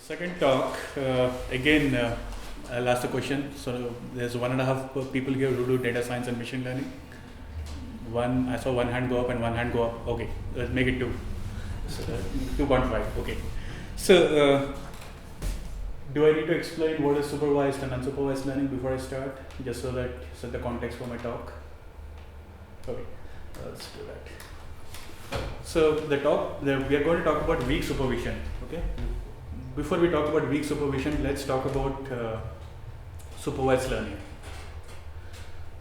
Second talk, again, I'll ask the question. So there's 1.5 people here who do data science and machine learning. I saw one hand go up and one hand go up. Okay, let's make it two. So, 2.5. Okay. So do I need to explain what is supervised and unsupervised learning before I start, just so that set the context for my talk? Okay, let's do that. So we are going to talk about weak supervision. Okay. Before we talk about weak supervision, let's talk about supervised learning.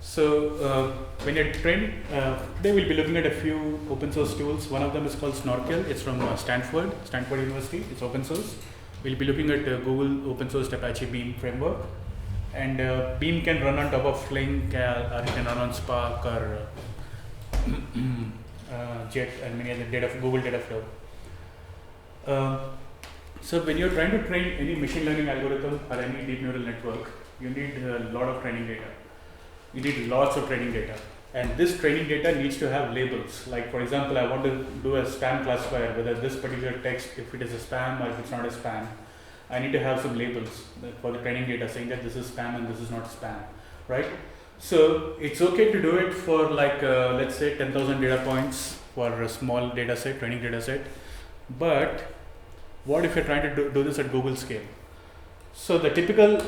So when you're training, today we'll be looking at a few open source tools. One of them is called Snorkel. It's from Stanford University. It's open source. We'll be looking at Google open source Apache Beam framework. And Beam can run on top of Flink, or it can run on Spark or Jet and many other Google Dataflow. So when you're trying to train any machine learning algorithm or any deep neural network, you need a lot of training data. You need lots of training data. And this training data needs to have labels. Like for example, I want to do a spam classifier, whether this particular text, if it is a spam or if it's not a spam. I need to have some labels for the training data saying that this is spam and this is not spam, right? So it's okay to do it for like, let's say 10,000 data points for a small data set, training data set. But what if you're trying to do this at Google scale? So the typical,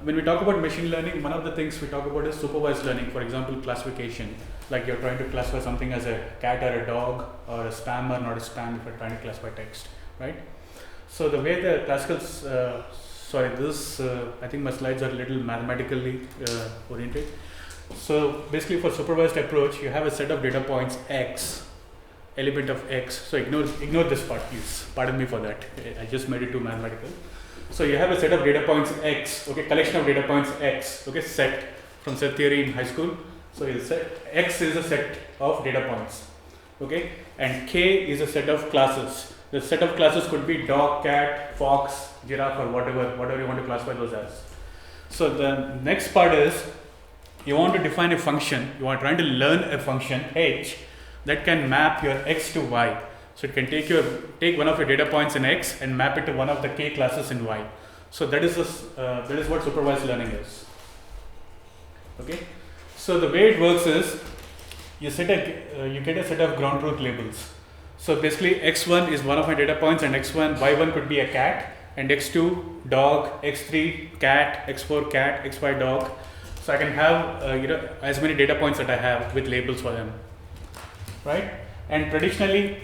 when we talk about machine learning, one of the things we talk about is supervised learning. For example, classification, like you're trying to classify something as a cat or a dog or a spam or not a spam if you're trying to classify text, right? So the way the classical, I think my slides are a little mathematically oriented. So basically for supervised approach, you have a set of data points X, element of X. So ignore this part, please. Pardon me for that. I just made it too mathematical. So you have a set of data points X, okay, collection of data points X, okay, set from set theory in high school. So X is a set of data points, okay, and K is a set of classes. The set of classes could be dog, cat, fox, giraffe, or whatever you want to classify those as. So the next part is you want to define a function. You are trying to learn a function H that can map your X to Y. So it can take one of your data points in X and map it to one of the K classes in Y. So that is what supervised learning is. Okay. So the way it works is you get a set of ground truth labels. So basically X1 is one of my data points, and Y1 could be a cat, and X2 dog, X3 cat, X4 cat, XY dog. So I can have as many data points that I have with labels for them, right? And traditionally,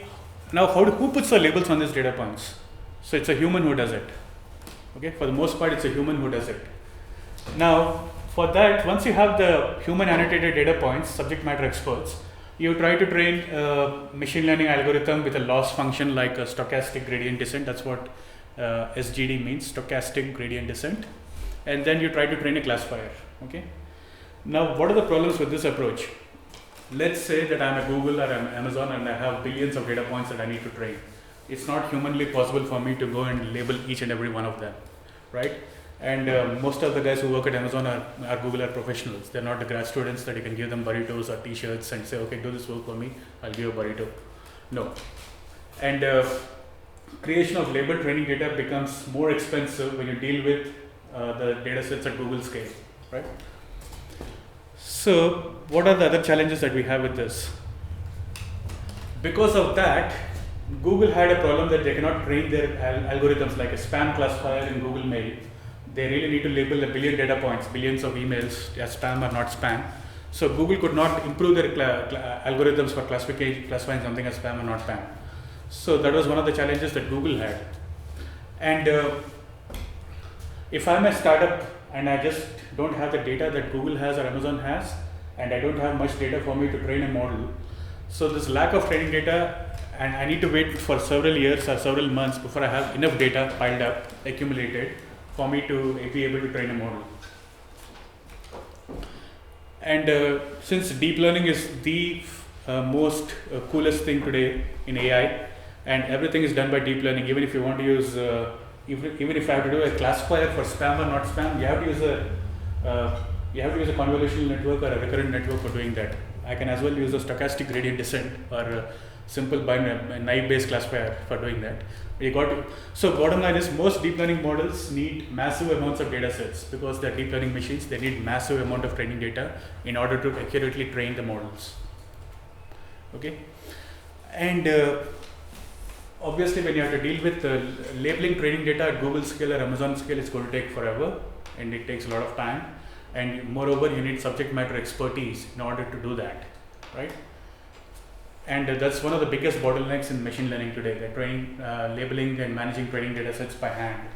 now who puts the labels on these data points? So it's a human who does it. Okay, for the most part, it's a human who does it. Now, for that, once you have the human annotated data points, subject matter experts, you try to train a machine learning algorithm with a loss function like a stochastic gradient descent. That's what SGD means, stochastic gradient descent. And then you try to train a classifier. Okay. Now, what are the problems with this approach? Let's say that I'm a Google or I'm Amazon and I have billions of data points that I need to train. It's not humanly possible for me to go and label each and every one of them, right? And most of the guys who work at Amazon or Google are professionals. They're not the grad students that you can give them burritos or t-shirts and say, okay, do this work for me, I'll give you a burrito. No. And creation of label training data becomes more expensive when you deal with the data sets at Google scale, right? So what are the other challenges that we have with this? Because of that, Google had a problem that they cannot train their algorithms like a spam classifier in Google Mail. They really need to label a billion data points, billions of emails as spam or not spam. So Google could not improve their algorithms for classifying something as spam or not spam. So that was one of the challenges that Google had. And if I'm a startup and I just don't have the data that Google has or Amazon has, and I don't have much data for me to train a model, so this lack of training data, and I need to wait for several years or several months before I have enough data piled up, accumulated, for me to be able to train a model. And since deep learning is the most coolest thing today in AI, and everything is done by deep learning, even if you want to use even if I have to do a classifier for spam or not spam, you have to use a convolutional network or a recurrent network for doing that. I can as well use a stochastic gradient descent or simple naive based classifier for doing that. So bottom line is most deep learning models need massive amounts of data sets because they're deep learning machines. They need massive amount of training data in order to accurately train the models. Okay, and obviously when you have to deal with labeling training data at Google scale or Amazon scale, it's going to take forever and it takes a lot of time, and moreover you need subject matter expertise in order to do that, right? And that's one of the biggest bottlenecks in machine learning today. They're training, labeling and managing training data sets by hand.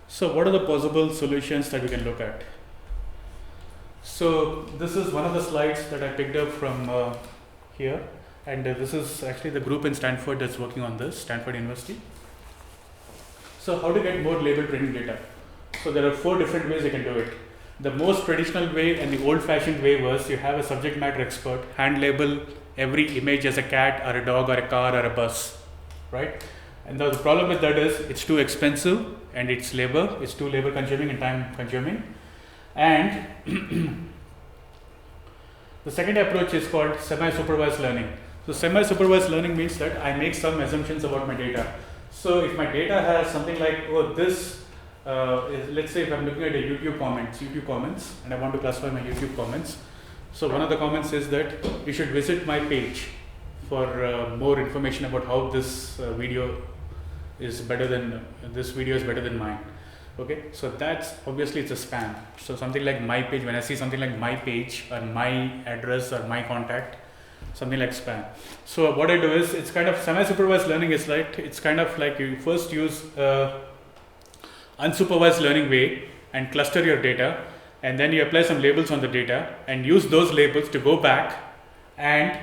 So what are the possible solutions that we can look at? So this is one of the slides that I picked up from here, and this is actually the group in Stanford that's working on this, Stanford University. So how to get more label training data? So there are 4 different ways you can do it. The most traditional way and the old-fashioned way was you have a subject matter expert hand label every image as a cat or a dog or a car or a bus, right? And the problem with that is it's too expensive and it's too labor consuming and time consuming. And the second approach is called semi-supervised learning. So semi-supervised learning means that I make some assumptions about my data. So if my data has something like, oh, this let's say if I'm looking at a YouTube comments, and I want to classify my YouTube comments. So one of the comments is that you should visit my page for more information about how this video is better than mine. Okay, so that's obviously it's a spam. So something like my page, when I see something like my page or my address or my contact, something like spam. So what I do is it's kind of semi-supervised learning. It's kind of like you first use unsupervised learning way and cluster your data, and then you apply some labels on the data and use those labels to go back and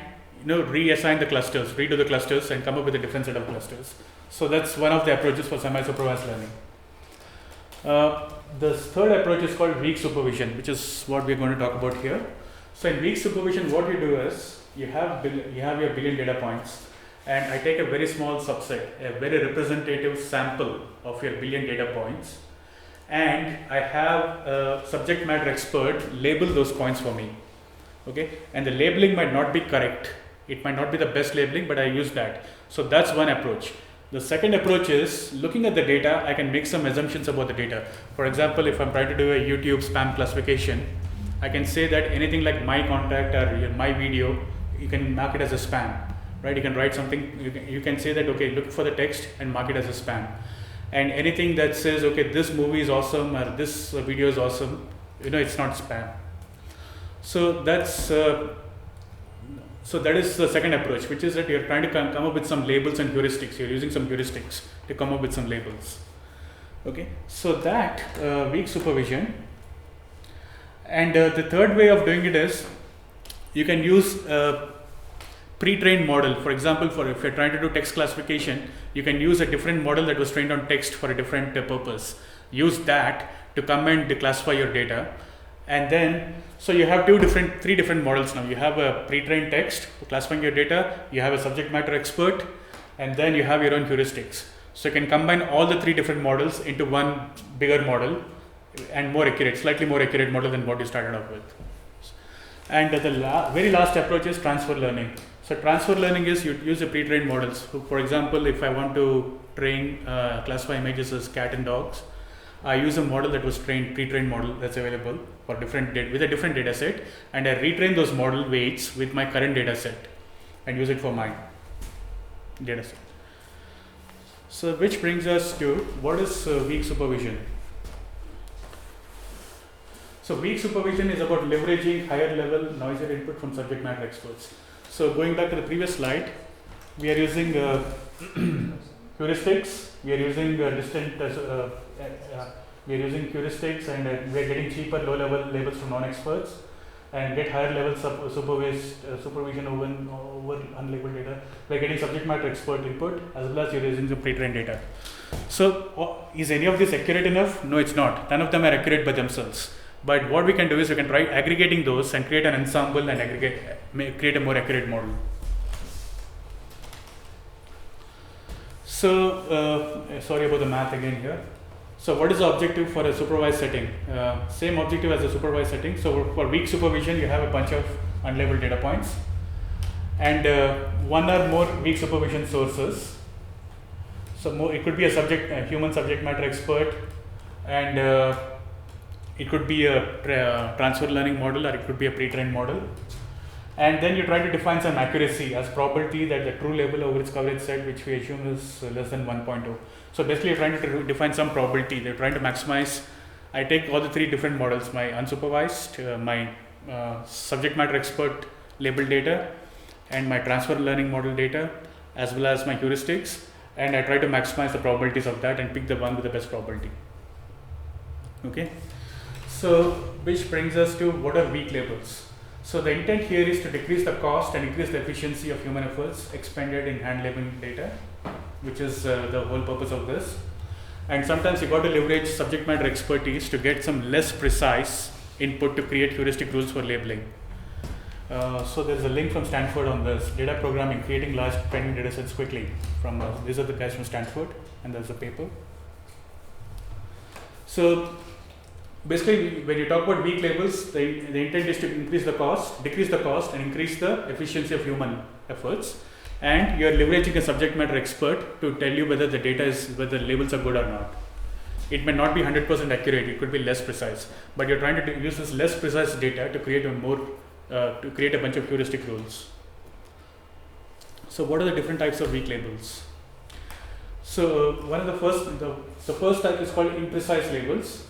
reassign the clusters, redo the clusters and come up with a different set of clusters. So that's one of the approaches for semi-supervised learning. The third approach is called weak supervision, which is what we're going to talk about here. So in weak supervision, what you do is you have your billion data points, and I take a very small subset, a very representative sample of your billion data points, and I have a subject matter expert label those points for me. Okay, and the labeling might not be correct. It might not be the best labeling, but I use that. So that's one approach. The second approach is looking at the data, I can make some assumptions about the data. For example, if I'm trying to do a YouTube spam classification, I can say that anything like my contact or my video, you can mark it as a spam. Right, you can write something, you can say that, okay, look for the text and mark it as a spam. And anything that says, okay, this movie is awesome or this video is awesome, it's not spam. So that is the second approach, which is that you're trying to come up with some labels and heuristics. You're using some heuristics to come up with some labels. Okay, so that weak supervision. And the third way of doing it is you can use pre-trained model. For example, if you're trying to do text classification, you can use a different model that was trained on text for a different purpose. Use that to come and declassify your data. And then, so you have three different models now. You have a pre-trained text for classifying your data, you have a subject matter expert, and then you have your own heuristics. So you can combine all the 3 different models into one bigger model and slightly more accurate model than what you started off with. And the very last approach is transfer learning. So transfer learning is you use the pre-trained models. So for example, if I want to classify images as cat and dogs, I use a model that was pre-trained model that's available for with a different data set, and I retrain those model weights with my current data set and use it for my data set. So which brings us to what is weak supervision. So weak supervision is about leveraging higher level noisier input from subject matter experts. So going back to the previous slide, we are using heuristics. We are using heuristics, and we are getting cheaper low-level labels from non-experts, and get higher level supervision over unlabeled data. We are getting subject matter expert input as well as you're using the pre-trained data. So is any of this accurate enough? No, it's not. None of them are accurate by themselves. But what we can do is we can try aggregating those and create an ensemble and create a more accurate model. So sorry about the math again here. So what is the objective for a supervised setting? Same objective as a supervised setting. So for weak supervision, you have a bunch of unlabeled data points, and one or more weak supervision sources. So it could be a human subject matter expert, and it could be a transfer learning model, or it could be a pre-trained model. And then you try to define some accuracy as probability that the true label over its coverage set, which we assume is less than 1.0. So basically, you're trying to define some probability. They're trying to maximize. I take all the three different models: my unsupervised, my subject matter expert label data, and my transfer learning model data, as well as my heuristics, and I try to maximize the probabilities of that and pick the one with the best probability. Okay, so which brings us to what are weak labels. So the intent here is to decrease the cost and increase the efficiency of human efforts expended in hand labeling data, which is the whole purpose of this. And sometimes you got to leverage subject matter expertise to get some less precise input to create heuristic rules for labeling. So there's a link from Stanford on this: data programming, creating large training data sets quickly. From these are the guys from Stanford, and there's a paper. So basically, when you talk about weak labels, the intent is to increase the cost, decrease the cost, and increase the efficiency of human efforts. And you are leveraging a subject matter expert to tell you whether the whether the labels are good or not. It may not be 100% accurate; it could be less precise. But you're trying to use this less precise data to create a bunch of heuristic rules. So, what are the different types of weak labels? So, one of the first type is called imprecise labels.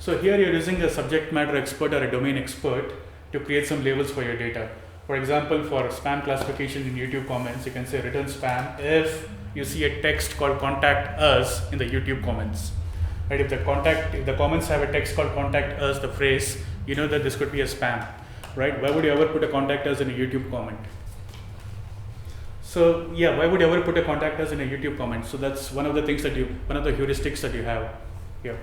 So here you're using a subject matter expert or a domain expert to create some labels for your data. For example, for spam classification in YouTube comments, you can say return spam if you see a text called contact us in the YouTube comments. Right? If the comments have a text called contact us, the phrase, you know that this could be a spam. Right? Why would you ever put a contact us in a YouTube comment? So yeah, why would you ever put a contact us in a YouTube comment? So that's one of the heuristics that you have here.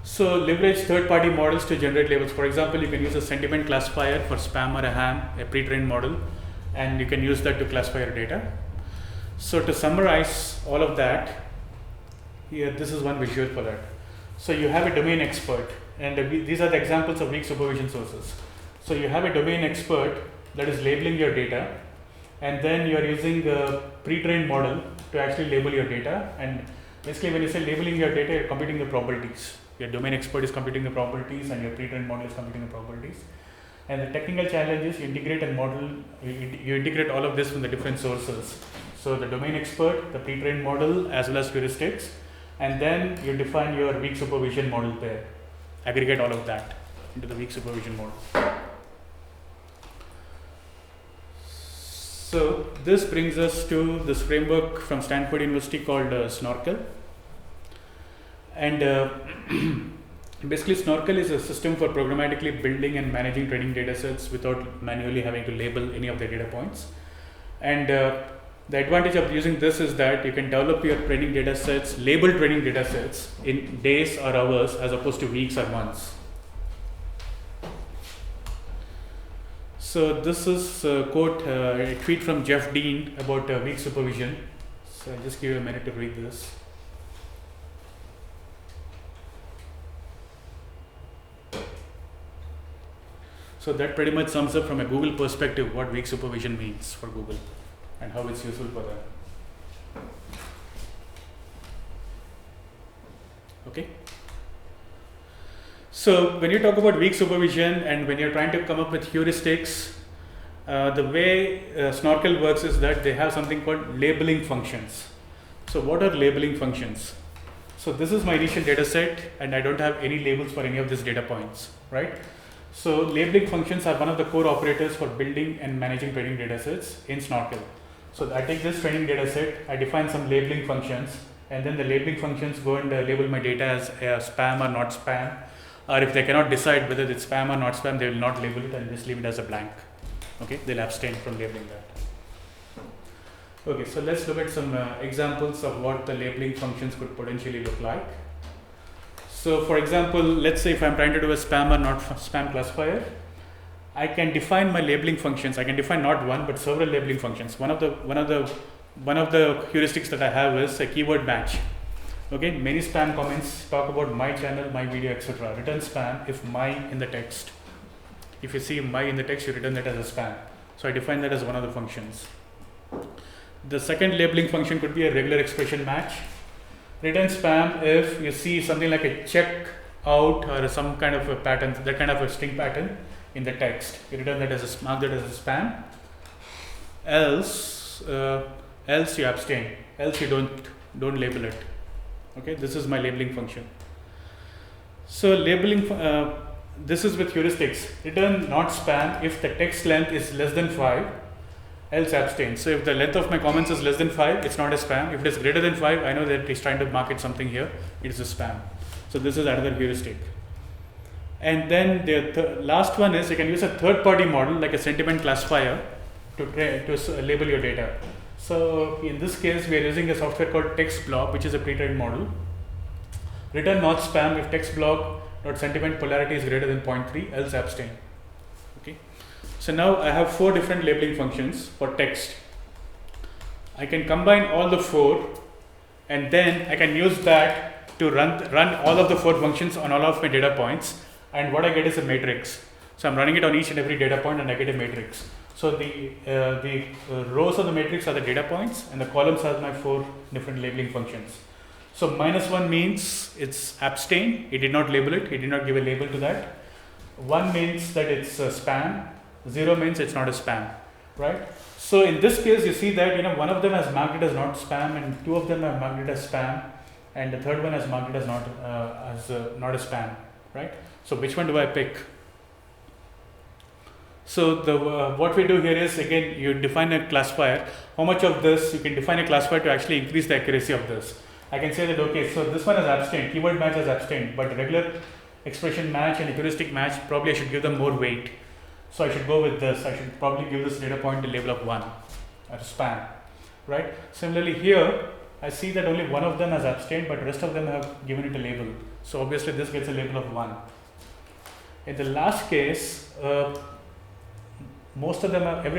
So leverage third-party models to generate labels. For example, you can use a sentiment classifier for spam or a ham, a pre-trained model, and you can use that to classify your data. So to summarize all of that, here this is one visual for that. So you have a domain expert, and these are the examples of weak supervision sources. So you have a domain expert that is labeling your data, and then you are using a pre-trained model to actually label your data. And basically, when you say labeling your data, you're computing the probabilities. Your domain expert is computing the probabilities, and your pre-trained model is computing the probabilities. And the technical challenge is you integrate a model, you integrate all of this from the different sources. So the domain expert, the pre-trained model, as well as heuristics, and then you define your weak supervision model pair. Aggregate all of that into the weak supervision model. So this brings us to this framework from Stanford University called Snorkel. And basically, Snorkel is a system for programmatically building and managing training data sets without manually having to label any of the data points. And the advantage of using this is that you can develop your training data sets, labeled training data sets, in days or hours as opposed to weeks or months. So this is a quote, a tweet from Jeff Dean about weak supervision. So I'll just give you a minute to read this. So that pretty much sums up from a Google perspective what weak supervision means for Google and how it's useful for them. Okay. So when you talk about weak supervision and when you're trying to come up with heuristics, the way Snorkel works is that they have something called labeling functions. So what are labeling functions? So this is my initial data set and I don't have any labels for any of these data points, right? So labeling functions are one of the core operators for building and managing training data sets in Snorkel. So I take this training data set, I define some labeling functions, and then the labeling functions go and label my data as spam or not spam. Or if they cannot decide whether it's spam or not spam, they will not label it and just leave it as a blank. Okay, they'll abstain from labeling that. Okay, so let's look at some examples of what the labeling functions could potentially look like. So for example, let's say if I'm trying to do a spam or not spam classifier, I can define my labeling functions. I can define not one but several labeling functions. One of the heuristics that I have is a keyword match. Okay, many spam comments talk about my channel, my video, etc. Return spam if my in the text. If you see my in the text, you return that as a spam. So I define that as one of the functions. The second labeling function could be a regular expression match. Return spam if you see something like a check out or some kind of a pattern, that kind of a string pattern in the text. You return that as a mark that as a spam. Else you abstain. Else you don't label it. Okay, this is my labeling function. So labeling, this is with heuristics. Return not spam if the text length is less than 5, else abstain. So if the length of my comments is less than 5, it's not a spam. If it is greater than 5, I know that it's trying to market something here, it is a spam. So this is another heuristic. And then the last one is you can use a third party model like a sentiment classifier to label your data. So in this case, we are using a software called TextBlock, which is a pre-trained model. Return not spam if TextBlock.sentiment polarity is greater than 0.3, else abstain. Okay. So now I have 4 different labeling functions for text. I can combine all the 4, and then I can use that to run all of the 4 functions on all of my data points, and what I get is a matrix. So I'm running it on each and every data point, and I get a matrix. So the rows of the matrix are the data points, and the columns are my 4 different labeling functions. So -1 means it's abstain. It did not label it. It did not give a label to that. 1 means that it's spam. 0 means it's not a spam, right? So in this case, you see that one of them has marked it as not spam, and 2 of them have marked it as spam, and the third one has marked it as not a spam, right? So which one do I pick? So what we do here is, again, you define a classifier. How much of this you can define a classifier to actually increase the accuracy of this? I can say that, okay, so this one has abstained, keyword match has abstained, but regular expression match and heuristic match, probably I should give them more weight. So I should go with this. I should probably give this data point a label of 1 as spam, right? Similarly here, I see that only one of them has abstained, but rest of them have given it a label. So obviously this gets a label of 1. In the last case, every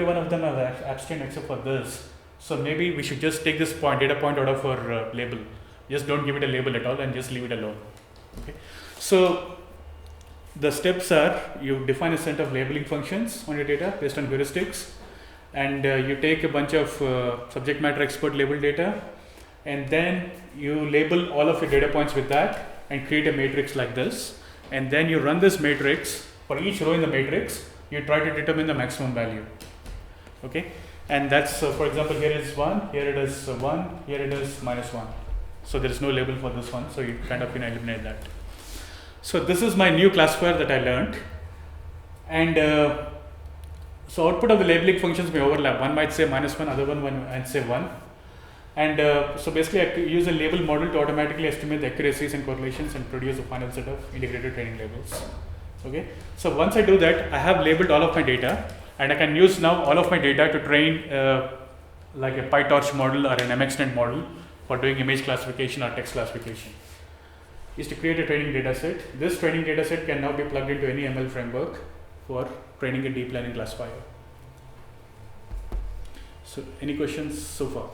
one of them have abstained except for this. So maybe we should just take this data point out of our label. Just don't give it a label at all and just leave it alone. Okay. So the steps are, you define a set of labeling functions on your data based on heuristics, and you take a bunch of subject matter expert label data, and then you label all of your data points with that and create a matrix like this, and then you run this matrix. For each row in the matrix, you try to determine the maximum value. Okay, and that's for example, here is 1, here it is 1, here it is -1. So there is no label for this one, so you kind of eliminate that. So this is my new classifier that I learned, and so output of the labeling functions may overlap. One might say -1, other one and say 1, and so basically I use a label model to automatically estimate the accuracies and correlations and produce a final set of integrated training labels. Okay, so once I do that, I have labeled all of my data, and I can use now all of my data to train like a PyTorch model or an MXNet model for doing image classification or text classification. Is to create a training data set. This training data set can now be plugged into any ML framework for training a deep learning classifier. So any questions so far?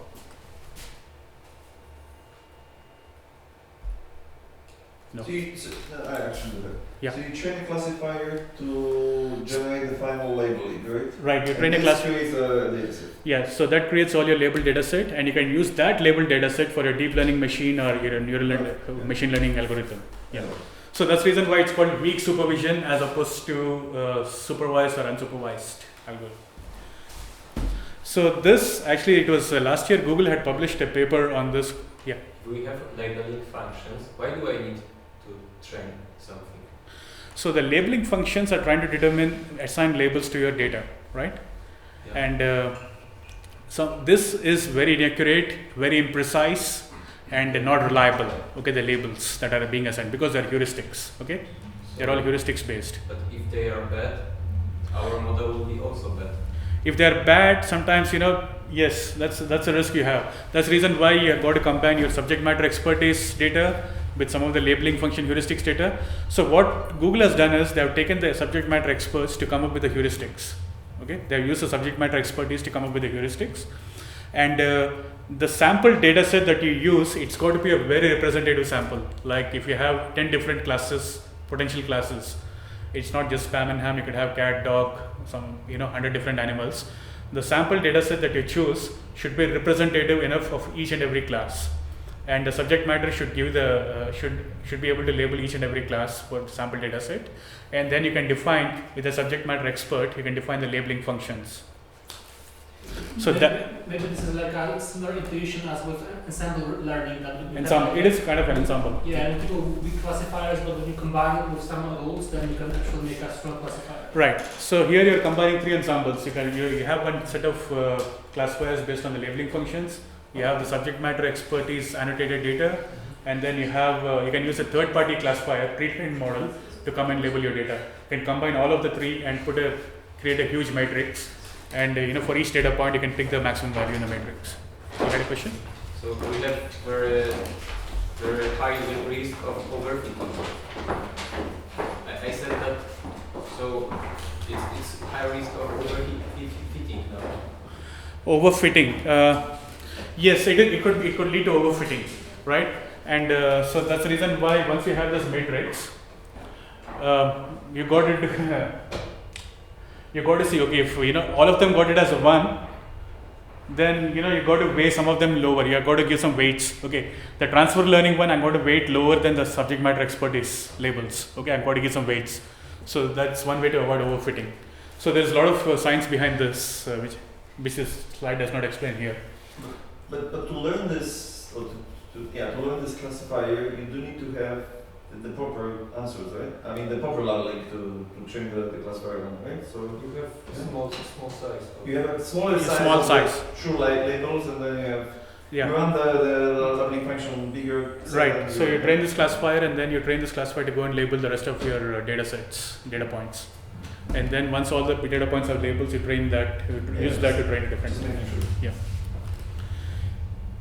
No. So I actually do that. Yeah. So you train a classifier to generate the final labeling, right? Right. You train a classifier. Creates a data set. Yeah. So that creates all your labeled data set, and you can use that labeled data set for your deep learning machine or your machine learning algorithm. Yeah. So that's the reason why it's called weak supervision as opposed to supervised or unsupervised algorithm. So this actually, it was last year Google had published a paper on this. Yeah. We have labeling functions. Why do I need to train something? So the labeling functions are trying to assign labels to your data, right? Yeah. And so this is very inaccurate, very imprecise, and not reliable. Okay, the labels that are being assigned, because they're heuristics. Okay, they're all heuristics based. But if they are bad, our model will be also bad. If they're bad, sometimes yes, that's a risk you have. That's the reason why you have got to combine your subject matter expertise data with some of the labeling function heuristics data. So what Google has done is they have taken the subject matter experts to come up with the heuristics. Okay, they have used the subject matter expertise to come up with the heuristics, and the sample data set that you use, it's got to be a very representative sample. Like if you have 10 different classes, potential classes, It's not just spam and ham. You could have cat, dog, some 100 different animals. The sample data set that you choose should be representative enough of each and every class, and the subject matter should give the should be able to label each and every class for the sample data set, and then you can define with a subject matter expert. You can define the labeling functions. So maybe this is like a similar intuition as with ensemble learning. It is kind of an ensemble. Yeah, and people will be classifiers, but when you combine it with some rules, then you can actually make a strong classifier. Right. So here you're combining three ensembles. You have one set of classifiers based on the labeling functions. You have the subject matter expertise annotated data, and then you have you can use a third-party classifier pre-trained model to come and label your data. You can combine all of the three and create a huge matrix. And for each data point, you can pick the maximum value in the matrix. You had a question? So we have very high risk of overfitting. I said that. So it's high risk of overfitting now. Overfitting. Yes, it could lead to overfitting, right? And so that's the reason why once you have this matrix, you got it. You got to see, okay, if all of them got it as a 1, then you got to weigh some of them lower. You got to give some weights. Okay, the transfer learning one, I'm going to weight lower than the subject matter expertise labels. Okay, I'm going to give some weights. So that's one way to avoid overfitting. So there's a lot of science behind this, which this slide does not explain here. But to learn this, or to learn this classifier, you do need to have the proper answers, right? I mean, the proper labeling to train the classifier on, right? So you have small size. You have a smaller size. Small size. True labels, and then you run the labeling function bigger. Right. So you train this classifier, and then you train this classifier to go and label the rest of your data points. And then once all the data points have labels, you train that. Use that to train a different. Yeah.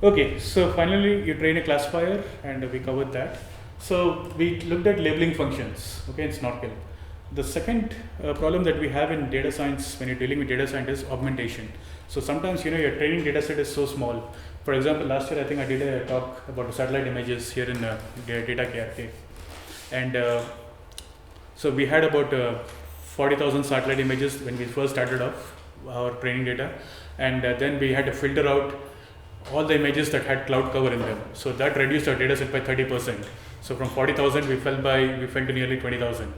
Okay. So finally, you train a classifier, and we covered that. So we looked at labeling functions, okay, in Snorkel. The second problem that we have in data science when you're dealing with data science is augmentation. So sometimes your training data set is so small. For example, last year I think I did a talk about satellite images here in Data KRK, and so we had about 40,000 satellite images when we first started off our training data, and then we had to filter out all the images that had cloud cover in them. So that reduced our data set by 30%. So from 40,000 we fell to nearly 20,000.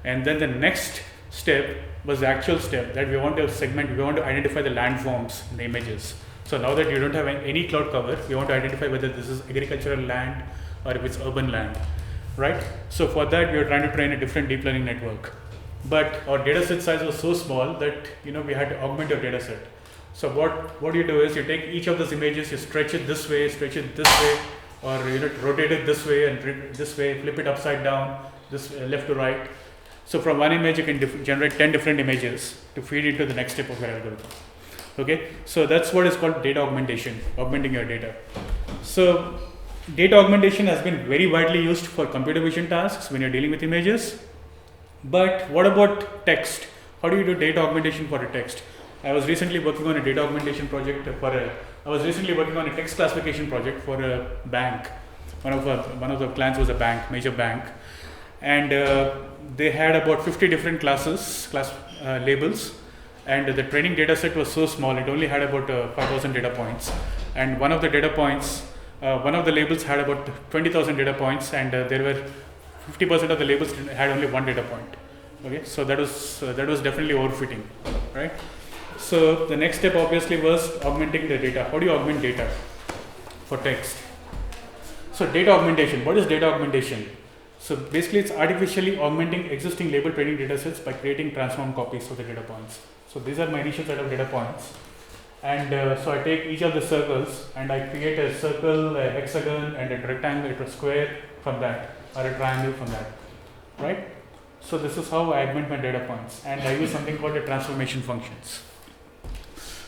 And then the next step was the actual step that we want to segment, we want to identify the landforms in the images. So now that you don't have any cloud cover, we want to identify whether this is agricultural land or if it's urban land, right? So for that we are trying to train a different deep learning network. But our data set size was so small that we had to augment our data set. So what you do is you take each of those images, you stretch it this way, or rotate it this way and this way, flip it upside down, this left to right. So from one image you can generate 10 different images to feed into the next step of your algorithm. Okay, so that's what is called data augmentation, augmenting your data. So data augmentation has been very widely used for computer vision tasks when you're dealing with images. But what about text? How do you do data augmentation for a text? I was recently working on a data augmentation project I was recently working on a text classification project for a bank. One of the clients was a bank, major bank, and they had about 50 different labels, and the training data set was so small. It only had about 5,000 data points, and one of the labels had about 20,000 data points, and there were 50% of the labels had only one data point. Okay, so that was definitely overfitting, right? So the next step obviously was augmenting the data. How do you augment data for text? So data augmentation. What is data augmentation? So basically it's artificially augmenting existing label training data sets by creating transform copies of the data points. So these are my initial set of data points, and so I take each of the circles and I create a circle, a hexagon, and a rectangle, a square from that, or a triangle from that, right? So this is how I augment my data points, and I use something called the transformation functions.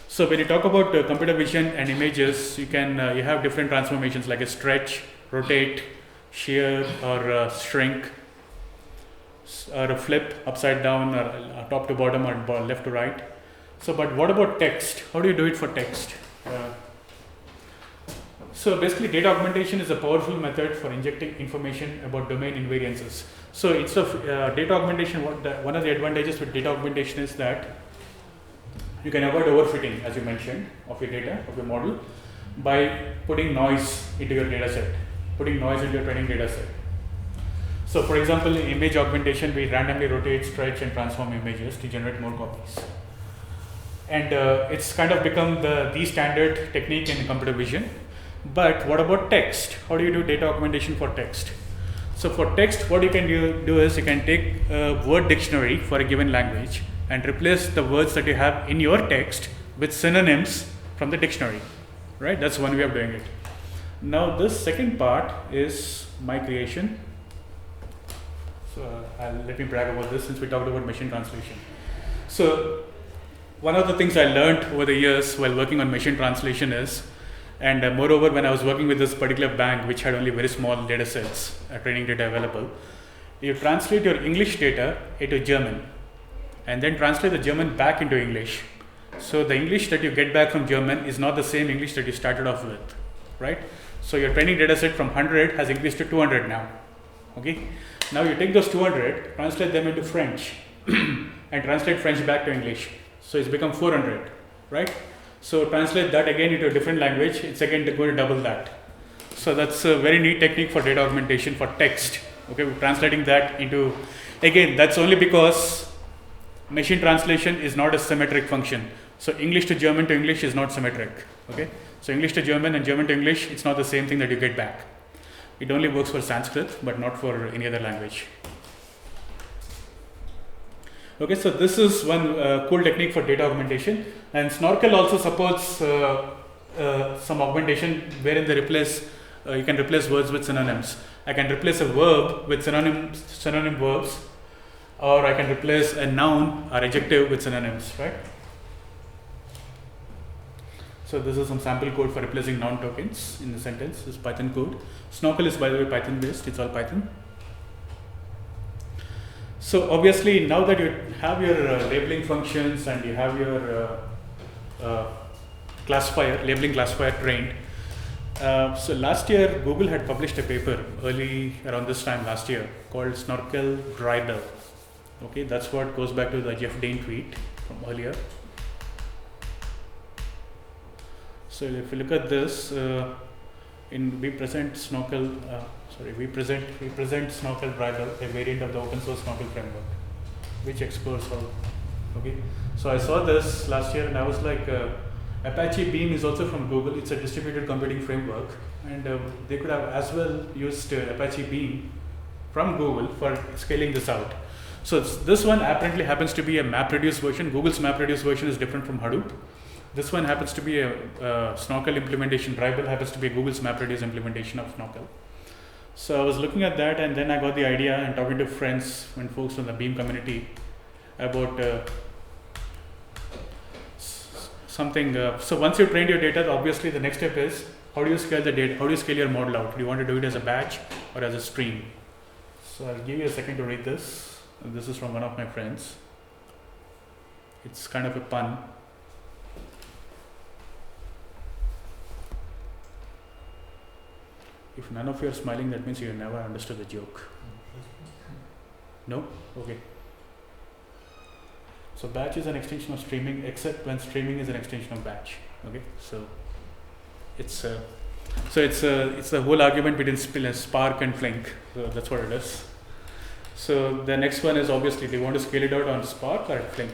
So when you talk about computer vision and images, you have different transformations like a stretch, rotate, shear, or shrink, or a flip upside down, or top to bottom, or left to right. So, but what about text? How do you do it for text? So basically, data augmentation is a powerful method for injecting information about domain invariances. So instead of data augmentation, one of the advantages with data augmentation is that you can avoid overfitting, as you mentioned, of your data, of your model, by putting noise into your data set, putting noise into your training data set. So for example, in image augmentation, we randomly rotate, stretch and transform images to generate more copies. And it's kind of become the standard technique in computer vision. But what about text? How do you do data augmentation for text? So for text, what you can do is you can take a word dictionary for a given language and replace the words that you have in your text with synonyms from the dictionary, right? That's one way of doing it. Now this second part is my creation. So let me brag about this since we talked about machine translation. So one of the things I learned over the years while working on machine translation is, and moreover, when I was working with this particular bank, which had only very small data sets, training data available, you translate your English data into German and then translate the German back into English. So the English that you get back from German is not the same English that you started off with, right? So your training data set from 100 has increased to 200 now, okay? Now you take those 200, translate them into French and translate French back to English. So it's become 400, right? So translate that again into a different language, it's again going to double that. So that's a very neat technique for data augmentation for text. Okay, we're translating that into, again, that's only because machine translation is not a symmetric function. So English to English is not symmetric. Okay, so English to German and German to English, it's not the same thing that you get back. It only works for Sanskrit, but not for any other language. Okay, so this is one cool technique for data augmentation, and Snorkel also supports some augmentation wherein they replace, you can replace words with synonyms. I can replace a verb with synonym verbs, or I can replace a noun or adjective with synonyms, right? So this is some sample code for replacing noun tokens in the sentence. This is Python code. Snorkel is, by the way, Python based. It's all Python. So obviously, now that you have your labeling functions and you have your labeling classifier trained. So last year, Google had published a paper early around this time last year called Snorkel Dribble. Okay, that's what goes back to the Jeff Dane tweet from earlier. So if you look at this, we present Snorkel Dribble, a variant of the open source Snorkel framework, which explores all. Okay, so I saw this last year and I was like, Apache Beam is also from Google. It's a distributed computing framework, and they could have as well used Apache Beam from Google for scaling this out. So this one apparently happens to be a MapReduce version. Google's MapReduce version is different from Hadoop. This one happens to be a Snorkel implementation. Dribble happens to be Google's MapReduce implementation of Snorkel. So I was looking at that, and then I got the idea and talking to friends and folks from the Beam community about something. So once you've trained your data, obviously the next step is how do you scale the data? How do you scale your model out? Do you want to do it as a batch or as a stream? So I'll give you a second to read this. This is from one of my friends. It's kind of a pun. If none of you are smiling, that means you have never understood the joke. No? Okay. So batch is an extension of streaming, except when streaming is an extension of batch. Okay, so it's the whole argument between Spark and Flink. So that's what it is. So the next one is obviously they want to scale it out on Spark or Flink.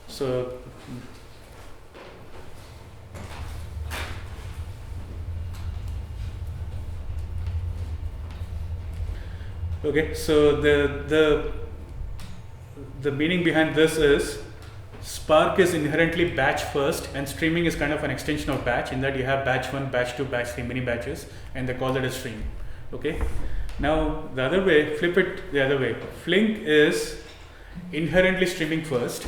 So okay, so the meaning behind this is Spark is inherently batch first, and streaming is kind of an extension of batch in that you have batch 1, batch 2, batch 3, mini batches, and they call that a stream. Okay. Now the other way, flip it the other way. Flink is inherently streaming first,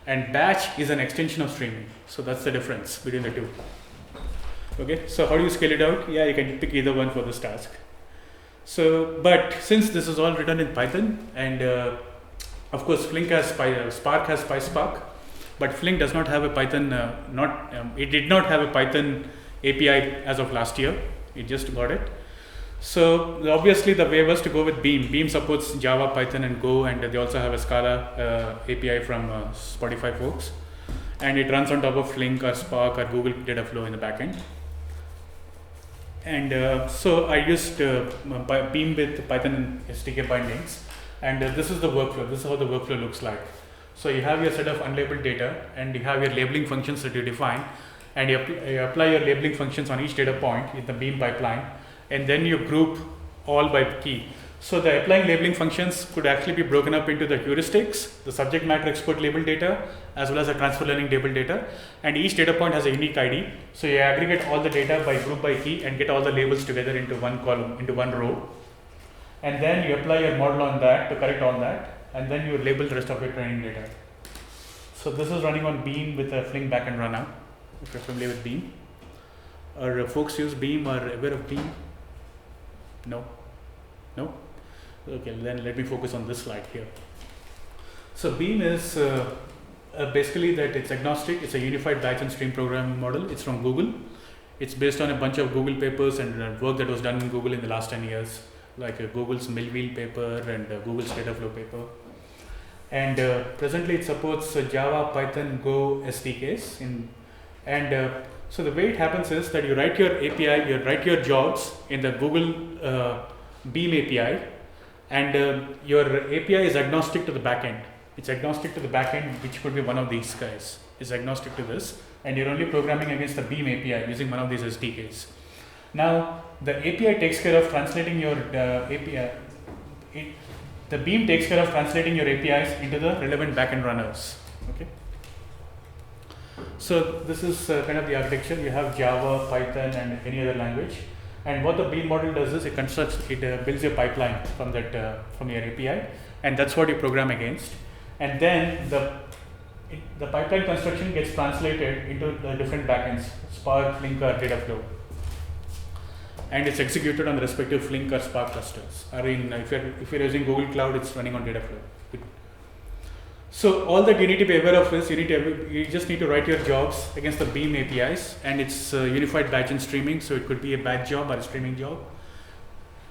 and batch is an extension of streaming. So that's the difference between the two. Okay. So how do you scale it out? Yeah, you can pick either one for this task. So, but since this is all written in Python, and of course Flink has Spark has PySpark, but Flink does not have a Python. It did not have a Python API as of last year. It just got it. So obviously the way was to go with Beam. Beam supports Java, Python, and Go, and they also have a Scala API from Spotify folks. And it runs on top of Flink or Spark or Google Dataflow in the backend. And so I used Beam with Python SDK bindings, and this is the workflow. This is how the workflow looks like. So you have your set of unlabeled data, and you have your labeling functions that you define, and you apply your labeling functions on each data point in the Beam pipeline, and then you group all by key. So the applying labeling functions could actually be broken up into the heuristics, the subject matter expert label data, as well as the transfer learning label data, and each data point has a unique ID. So you aggregate all the data by group by key and get all the labels together into one column, into one row, and then you apply your model on that to correct all that, and then you label the rest of your training data. So this is running on Beam with a Flink backend runner, if you're familiar with Beam. Or folks use Beam or aware of Beam? No? No? Okay, then let me focus on this slide here. So Beam is basically that it's agnostic. It's a unified batch and stream programming model. It's from Google. It's based on a bunch of Google papers and work that was done in Google in the last 10 years, like Google's Millwheel paper and Google's Dataflow paper. And presently it supports Java, Python, Go SDKs. So the way it happens is that you write your API, you write your jobs in the Google Beam API, and your API is agnostic to the backend. It's agnostic to the backend, which could be one of these guys. It's agnostic to this, and you're only programming against the Beam API using one of these SDKs. Now, the API takes care of translating your API. The Beam takes care of translating your APIs into the relevant backend runners. Okay. So this is kind of the architecture. You have Java, Python, and any other language. And what the Beam model does is it builds your pipeline from that from your API, and that's what you program against. And then the pipeline construction gets translated into the different backends, Spark, Flink, or Dataflow, and it's executed on the respective Flink or Spark clusters. Or if you're using Google Cloud, it's running on Dataflow. So all that you need to be aware of is you just need to write your jobs against the Beam APIs, and it's unified batch and streaming. So it could be a batch job or a streaming job,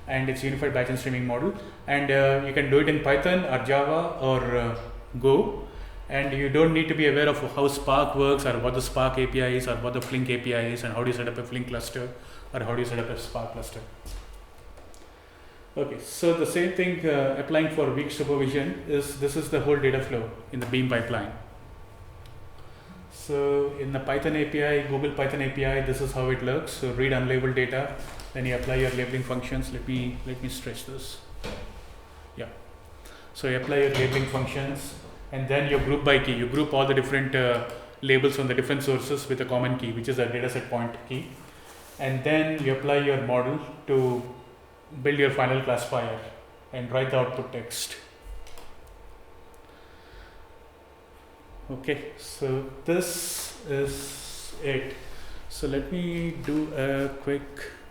and it's unified batch and streaming model. And you can do it in Python or Java or Go, and you don't need to be aware of how Spark works or what the Spark API is or what the Flink API is and how do you set up a Flink cluster or how do you set up a Spark cluster. Okay, so the same thing applying for weak supervision is this is the whole data flow in the Beam pipeline. So in the Python API, Google Python API, this is how it looks. So read unlabeled data, then you apply your labeling functions. Let me stretch this. Yeah. So you apply your labeling functions, and then you group by key. You group all the different labels from the different sources with a common key, which is a dataset point key, and then you apply your model to build your final classifier and write the output text. Okay, so this is it. So let me do a quick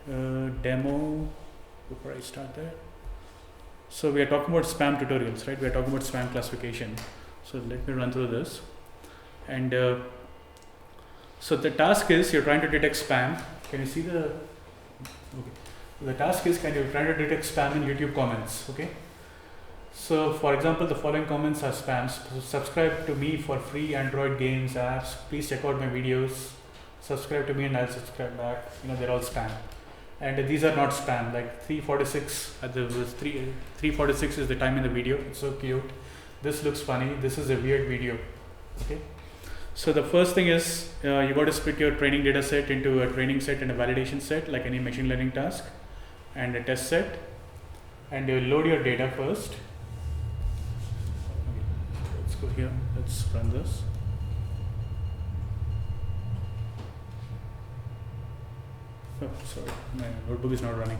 demo before I start there. So we are talking about spam tutorials, right? We are talking about spam classification. So let me run through this. And so the task is you're trying to detect spam. Can you see the? Okay. The task is kind of trying to detect spam in YouTube comments. Okay. So for example, the following comments are spams. So subscribe to me for free Android games, apps. Please check out my videos. Subscribe to me and I'll subscribe back. They're all spam. And these are not spam. Like 3:46 at the 3:46 is the time in the video. It's so cute. This looks funny. This is a weird video. Okay. So the first thing is you got to split your training data set into a training set and a validation set, like any machine learning task, and a test set. And you load your data first. Okay. Let's go here. Let's run this. Oh, sorry, my notebook is not running.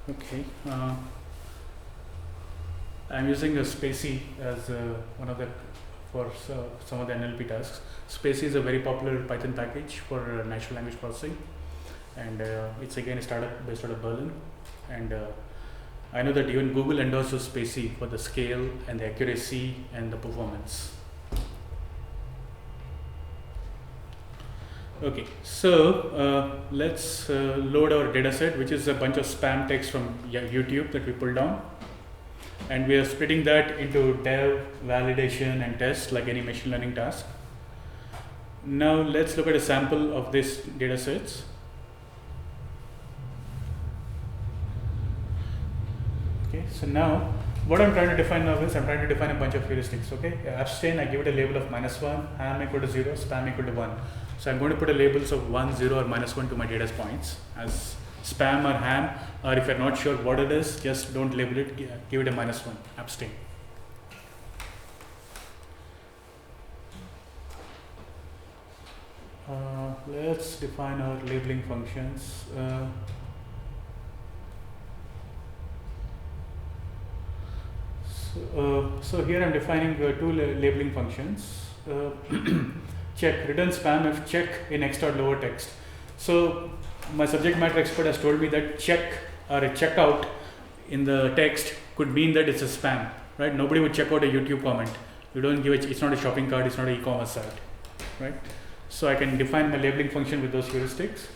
Okay. I'm using a Spacey as one of the for some of the NLP tasks. Spacey is a very popular Python package for natural language processing, and it's again a startup based out of Berlin. And I know that even Google endorses Spacey for the scale and the accuracy and the performance. Okay, so let's load our dataset, which is a bunch of spam text from YouTube that we pulled down, and we are splitting that into dev, validation, and test like any machine learning task. Now let's look at a sample of these datasets. Okay, so now what I'm trying to define now is I'm trying to define a bunch of heuristics. Okay, abstain, I give it a label of -1, ham equal to 0, spam equal to 1. So I'm going to put a labels of 1, 0, or -1 to my data points as spam or ham, or if you're not sure what it is, just don't label it, give it a -1, abstain. Let's define our labeling functions. So here I'm defining two labeling functions. Check, return spam if check in x dot lower text. So my subject matter expert has told me that check or a checkout in the text could mean that it's a spam, right? Nobody would check out a YouTube comment. You don't give it, it's not a shopping cart, it's not an e-commerce site, right? So I can define my labeling function with those heuristics.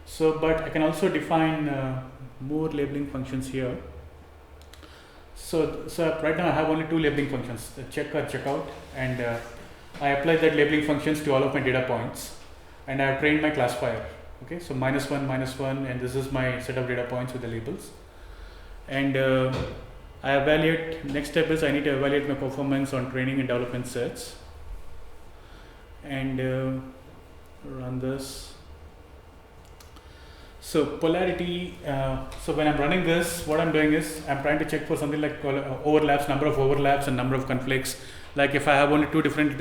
So, but I can also define more labeling functions here. So right now I have only two labeling functions, the check or checkout, and I apply that labeling functions to all of my data points, and I have trained my classifier. Okay, so -1, -1, and this is my set of data points with the labels. And I evaluate, next step is I need to evaluate my performance on training and development sets, and run this. So polarity, so when I'm running this, what I'm doing is I'm trying to check for something like overlaps, number of overlaps and number of conflicts. Like if I have only two different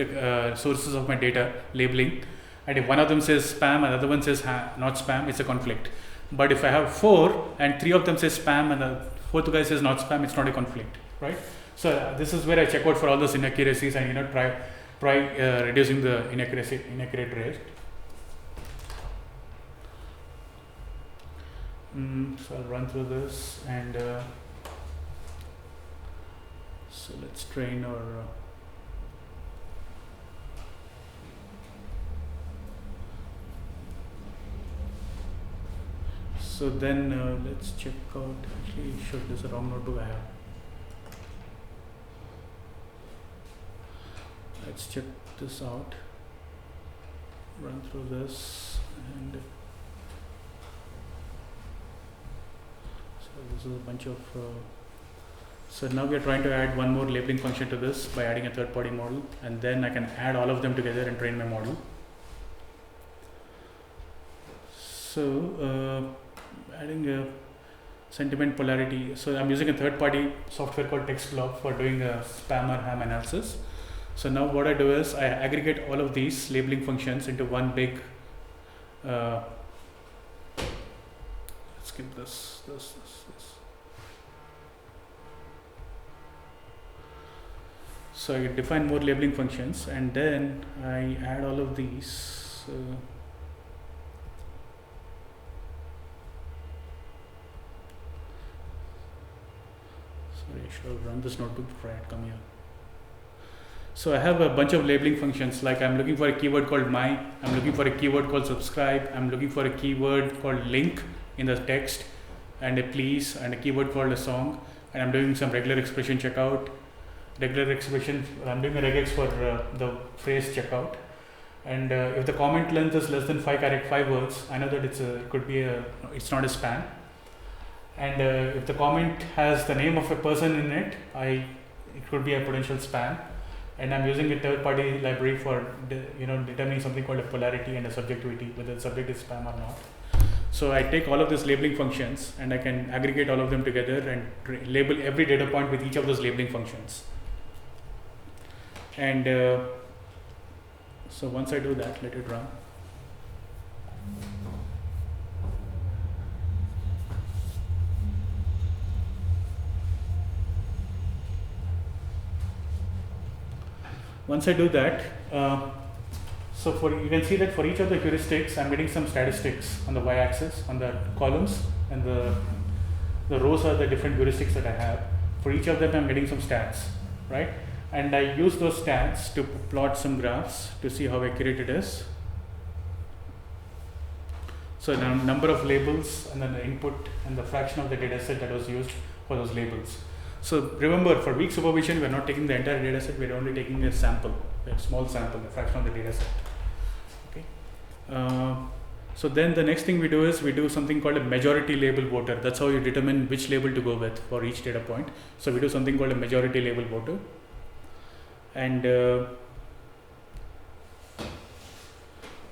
sources of my data labeling, and if one of them says spam and the other one says not spam, it's a conflict. But if I have 4 and 3 of them says spam and the fourth guy says not spam, it's not a conflict, right? So this is where I check out for all those inaccuracies and try reducing the inaccurate rate. So I'll run through this, and so let's train our so then let's check out, actually sure there's a wrong notebook I have. Let's check this out, run through this, and this is a bunch of so now we are trying to add one more labeling function to this by adding a third-party model, and then I can add all of them together and train my model. So adding a sentiment polarity, so I'm using a third-party software called TextBlob for doing a spam or ham analysis. So now what I do is I aggregate all of these labeling functions into one big let's skip this. So I define more labeling functions, and then I add all of these. Sorry, I should have run this notebook before I had come here. So I have a bunch of labeling functions, like I'm looking for a keyword called my, I'm looking for a keyword called subscribe, I'm looking for a keyword called link in the text, and a please, and a keyword called a song, and I'm doing some regular expression checkout. Regular expression, I'm doing a regex for the phrase checkout, and if the comment length is less than 5 words, I know that it's not a spam. And if the comment has the name of a person in it, it could be a potential spam. And I'm using a third-party library for determining something called a polarity and a subjectivity, whether the subject is spam or not. So I take all of these labeling functions and I can aggregate all of them together and label every data point with each of those labeling functions. And so once I do that, let it run. once I do that, so you can see that for each of the heuristics, I'm getting some statistics on the y-axis, on the columns, and the rows are the different heuristics that I have. For each of them, I'm getting some stats, right? And I use those stats to plot some graphs to see how accurate it is. So the number of labels, and then the input and the fraction of the data set that was used for those labels. So remember, for weak supervision, we're not taking the entire data set, we're only taking a sample, a small sample, a fraction of the data set. Okay. So then the next thing we do is we do something called a majority label voter. That's how you determine which label to go with for each data point. So we do something called a majority label voter. And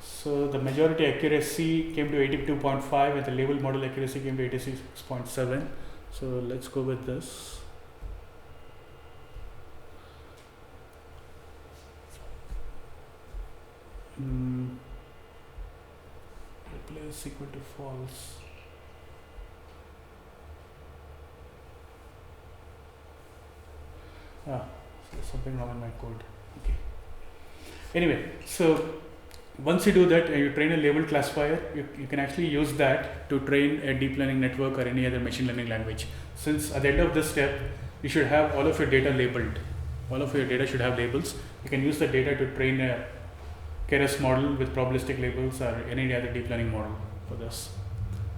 so the majority accuracy came to 82.5 and the label model accuracy came to 86.7. So let's go with this. Replace equal to false. So there's something wrong in my code. Okay. Anyway, so once you do that and you train a label classifier, you can actually use that to train a deep learning network or any other machine learning language. Since at the end of this step, you should have all of your data labeled. All of your data should have labels. You can use the data to train a Keras model with probabilistic labels or any other deep learning model for this.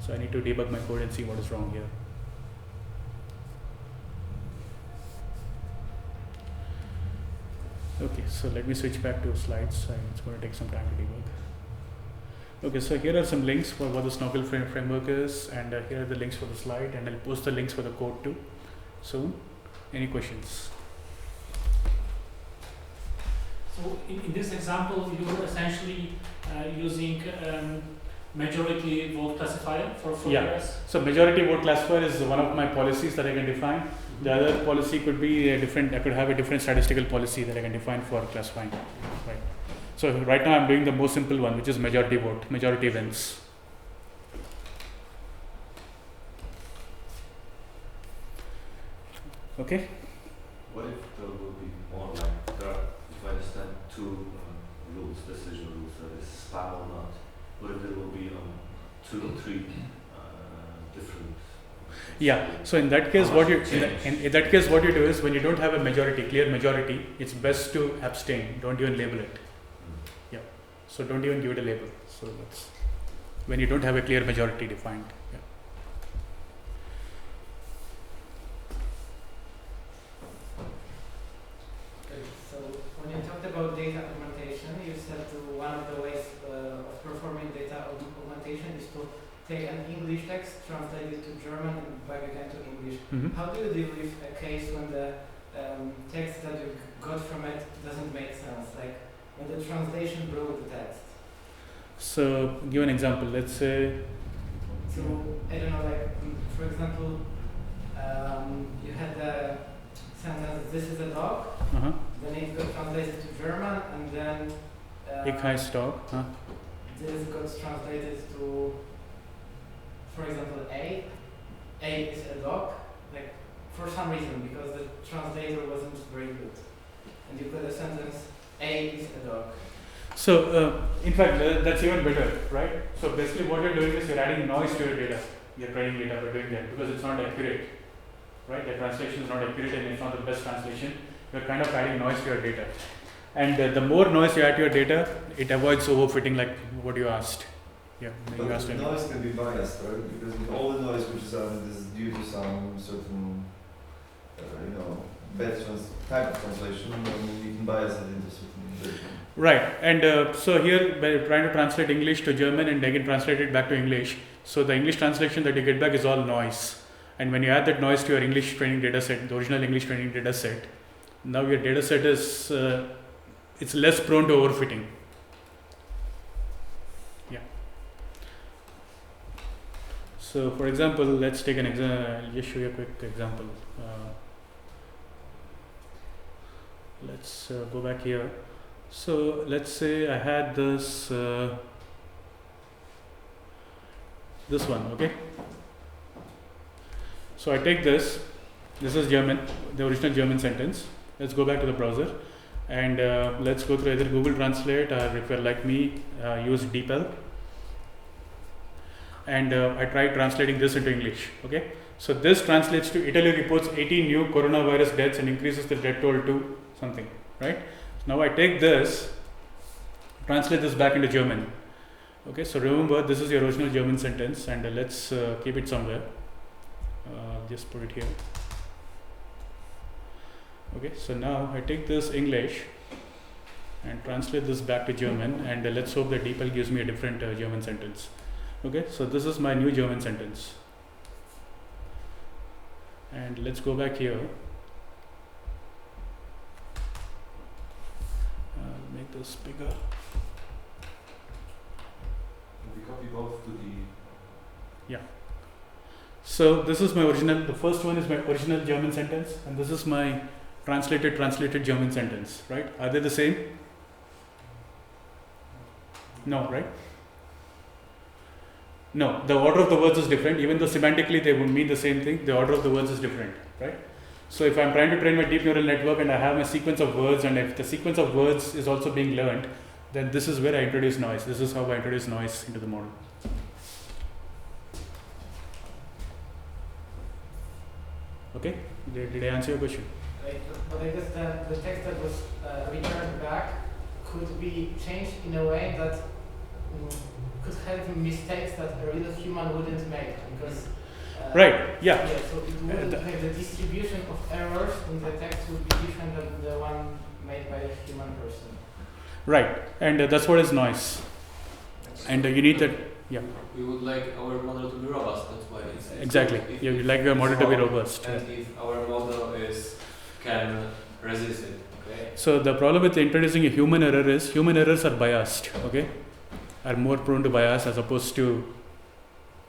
So I need to debug my code and see what is wrong here. Okay, so let me switch back to slides. It's going to take some time to debug. Okay, so here are some links for what the Snowflake framework is, and here are the links for the slide, and I'll post the links for the code too soon. Any questions? So in this example, you're essentially using majority vote classifier for Keras? So majority vote classifier is one of my policies that I can define. The other policy could be a different, I could have a different statistical policy that I can define for classifying. Right. So right now I'm doing the most simple one, which is majority vote, majority wins. Okay? What if there will be more like, there are, if I understand, two rules, decision rules, that is spam or not? What if there will be 2 or 3 different? Yeah. So in that case, what you in that case what you do is when you don't have a majority, clear majority, it's best to abstain. Don't even label it. Yeah. So don't even give it a label. So that's when you don't have a clear majority defined. Yeah. So when you talked about data augmentation, you said one of the ways of performing data augmentation is to take an English text, translate it to German, and back again to English. Mm-hmm. How do you deal with a case when the text that you got from it doesn't make sense? Like when the translation broke the text. So give an example. Let's say. So I don't know, like for example, you had the sentence "This is a dog." Uh-huh. Then it got translated to German, and then Ich heiße dog. Huh? this got translated to, for example, A. A is a dog, like for some reason, because the translator wasn't very good. And you got a sentence, A is a dog. So in fact, that's even better, right? So basically what you're doing is you're adding noise to your data. You're training data by doing that because it's not accurate, right? The translation is not accurate and it's not the best translation. You're kind of adding noise to your data. And the more noise you add to your data, it avoids overfitting like what you asked. Yeah, you But asked the me. noise can be biased, right? Because all the noise which is added is due to some certain, bad type of translation, and you can bias it into certain. Right, and so here by trying to translate English to German and again translate it back to English, so the English translation that you get back is all noise. And when you add that noise to your English training data set, the original English training data set, now your data set is it's less prone to overfitting. Yeah. So for example, let's take an example. I'll just show you a quick example. Let's go back here. So let's say I had this this one, okay? So I take this is German, the original German sentence. Let's go back to the browser. And let's go through either Google Translate, or if you're like me, use DeepL. And I tried translating this into English. Okay, so this translates to Italy reports 18 new coronavirus deaths and increases the death toll to something, right? So now I take this, translate this back into German. Okay, so remember this is your original German sentence, and let's keep it somewhere. Just put it here. Okay, so now I take this English and translate this back to German, and let's hope that DeepL gives me a different German sentence. Okay, so this is my new German sentence. And let's go back here. Make this bigger. We copy both to the. So this is my original, the first one is my original German sentence, and this is my translated German sentence, right? Are they the same? No, right? No, the order of the words is different, even though semantically they would mean the same thing, the order of the words is different, right? So if I'm trying to train my deep neural network and I have a sequence of words, and if the sequence of words is also being learned, then this is where I introduce noise. This is how I introduce noise into the model. Okay, did I answer your question? Right, but I guess the text that was returned back could be changed in a way that could have mistakes that a real human wouldn't make, because Right, yeah. so it wouldn't have the distribution of errors in the text would be different than the one made by a human person. Right, and that's what is noise. And you need that, yeah. We would like our model to be robust, that's why it's Exactly. if You would like your model to be small, robust. And if our model can resist it, okay? So the problem with introducing a human error is human errors are biased, okay? Are more prone to bias as opposed to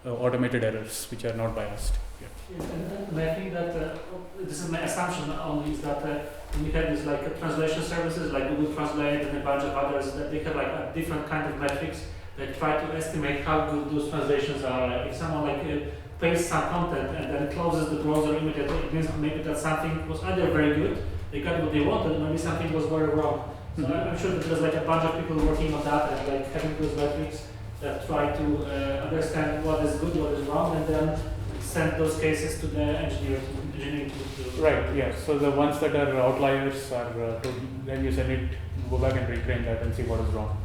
automated errors, which are not biased. Yeah. And I think that this is my assumption only, is that when you have these like translation services like Google Translate and a bunch of others, that they have like a different kind of metrics that try to estimate how good those translations are. If someone pastes some content and then closes the browser immediately, it means maybe that something was either very good, they got what they wanted, maybe something was very wrong. So I'm sure that there's a bunch of people working on that and having those metrics that try to understand what is good, what is wrong, and then send those cases to the engineering to Right, yeah. So the ones that are outliers are then you send it, go back and retrain that and see what is wrong.